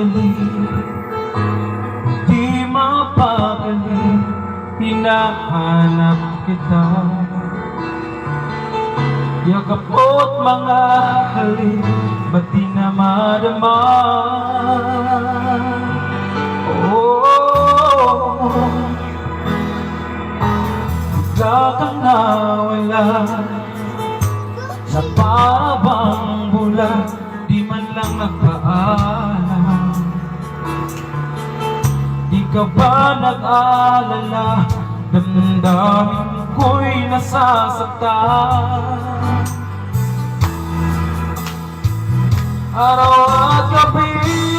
madali, di mapakali, hinahanap kita. Yakap mo't mga halik, ba't di na madama? Bigla kang nawala, sa parabang bula, di man lang nagpaalam. Di ka ba nag-alala, damdamin ko'y nasasaktan. Araw at gabi